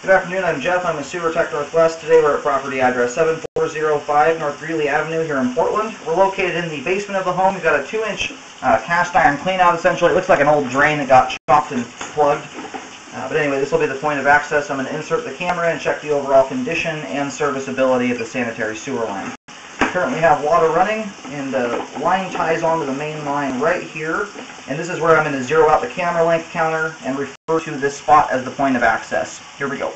Good afternoon, I'm Jeff. I'm a Sewer Tech Northwest. Today we're at property address 7405 North Greenly Avenue here in Portland. We're located in the basement of the home. We've got a 2-inch cast iron cleanout essentially. It looks like an old drain that got chopped and plugged. But anyway, this will be the point of access. I'm going to insert the camera and check the overall condition and serviceability of the sanitary sewer line. We currently have water running, and the line ties onto the main line right here. And this is where I'm going to zero out the camera length counter and refer to this spot as the point of access. Here we go.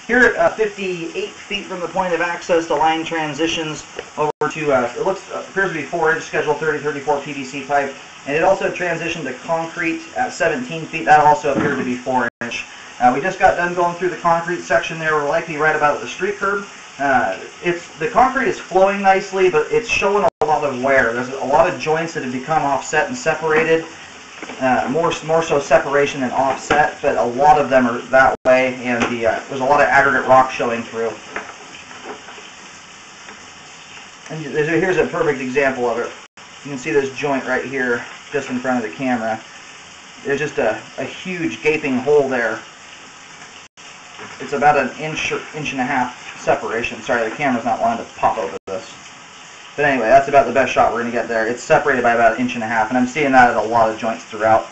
Here at 58 feet from the point of access, the line transitions over to, appears to be 4-inch Schedule 3034 PVC pipe, and it also transitioned to concrete at 17 feet. That also appeared to be 4-inch. We just got done going through the concrete section there. We're likely right about the street curb. The concrete is flowing nicely, but it's showing a lot of wear. There's a lot of joints that have become offset and separated. More so separation than offset, but a lot of them are that way, and there's a lot of aggregate rock showing through. And here's a perfect example of it. You can see this joint right here, just in front of the camera. There's just a huge gaping hole there. It's about an inch and a half separation. Sorry, the camera's not wanting to pop over this. But anyway, that's about the best shot we're going to get there. It's separated by about an inch and a half, and I'm seeing that at a lot of joints throughout.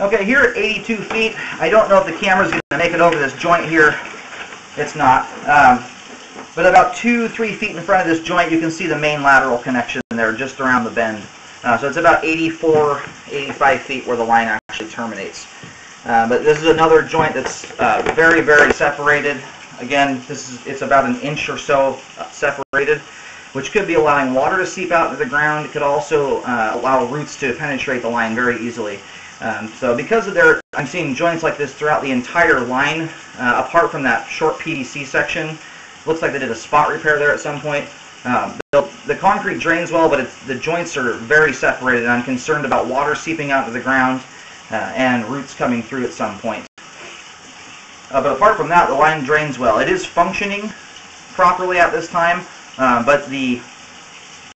Okay, here at 82 feet, I don't know if the camera's going to make it over this joint here. It's not. But about 2-3 feet in front of this joint, you can see the main lateral connection there, just around the bend. So it's about 84, 85 feet where the line actually terminates. But this is another joint that's very, very separated. Again, it's about an inch or so separated, which could be allowing water to seep out into the ground. It could also allow roots to penetrate the line very easily. So because of I'm seeing joints like this throughout the entire line, apart from that short PVC section. Looks like they did a spot repair there at some point. The concrete drains well, but the joints are very separated, and I'm concerned about water seeping out into the ground and roots coming through at some point. But apart from that, the line drains well. It is functioning properly at this time, but the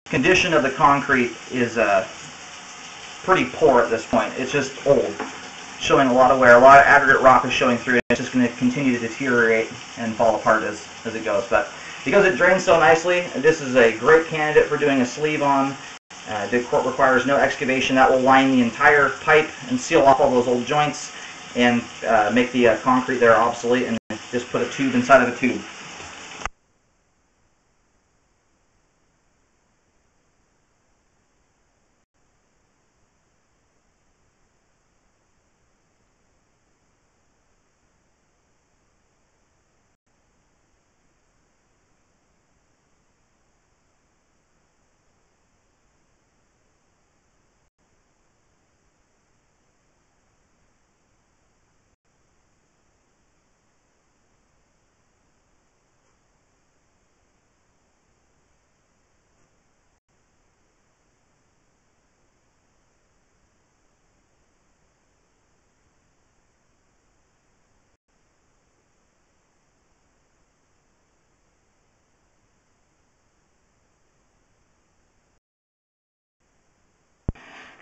condition of the concrete is pretty poor at this point. It's just old, showing a lot of wear. A lot of aggregate rock is showing through, and it's just going to continue to deteriorate and fall apart as it goes. But because it drains so nicely, this is a great candidate for doing a sleeve on. The court requires no excavation. That will line the entire pipe and seal off all those old joints and make the concrete there obsolete, and just put a tube inside of a tube.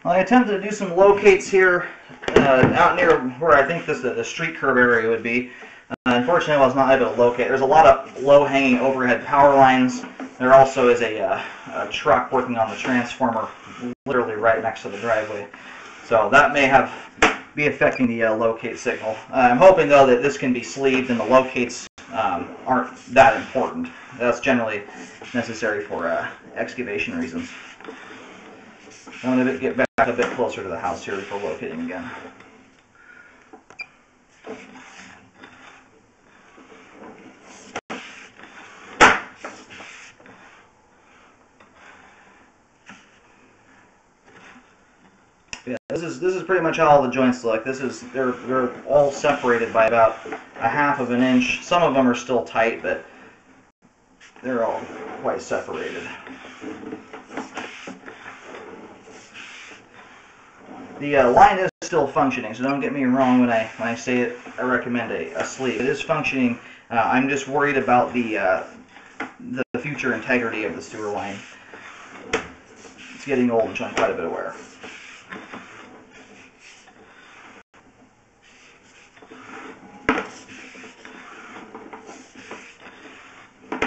Well, I attempted to do some locates here out near where I think the street curb area would be. Unfortunately, I was not able to locate. There's a lot of low-hanging overhead power lines. There also is a truck working on the transformer literally right next to the driveway. So that may be affecting the locate signal. I'm hoping, though, that this can be sleeved and the locates aren't that important. That's generally necessary for excavation reasons. I'm going to get back a bit closer to the house here before locating again. Yeah, this is pretty much how all the joints look. They're all separated by about a half of an inch. Some of them are still tight, but they're all quite separated. The line is still functioning, so don't get me wrong when I say it. I recommend a sleeve. It is functioning. I'm just worried about the future integrity of the sewer line. It's getting old and showing quite a bit of wear.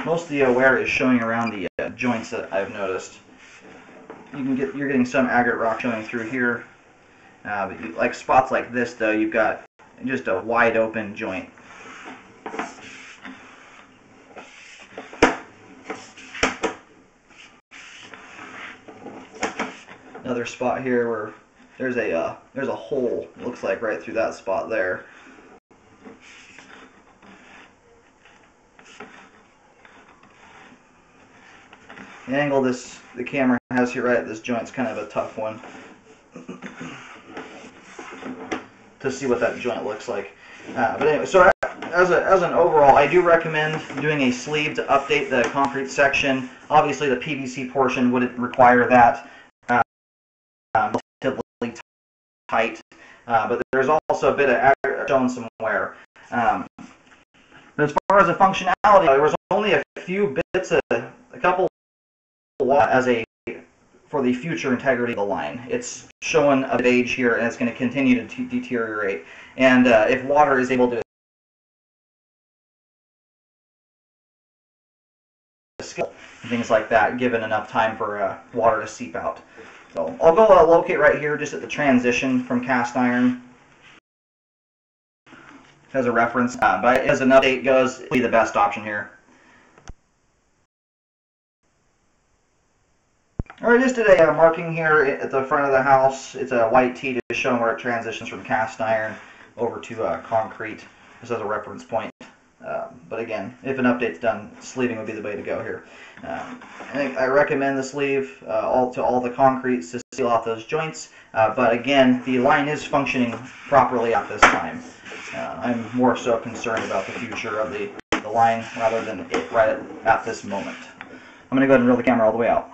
Most of the wear is showing around the joints that I've noticed. You're getting some aggregate rock showing through here. But like spots like this, though, you've got just a wide open joint. Another spot here where there's a hole, looks like, right through that spot there. The angle the camera has here right at this joint is kind of a tough one to see what that joint looks like. But anyway, so as an overall, I do recommend doing a sleeve to update the concrete section. Obviously, the PVC portion wouldn't require that. Relatively tight, but there's also a bit of aggregate showing some wear. But as far as the functionality, there was only a few bits, a couple as for the future integrity of the line. It's showing a bit of age here, and it's going to continue to deteriorate. And if water is able to escape, things like that, given enough time for water to seep out. So I'll go locate right here, just at the transition from cast iron, as a reference. But as an update goes, it'll be the best option here. Alright, just did a marking here at the front of the house. It's a white T just showing where it transitions from cast iron over to concrete, just as a reference point. But again, if an update's done, sleeving would be the way to go here. I recommend the sleeve to all the concretes to seal off those joints. But again, the line is functioning properly at this time. I'm more so concerned about the future of the line rather than it right at this moment. I'm going to go ahead and reel the camera all the way out.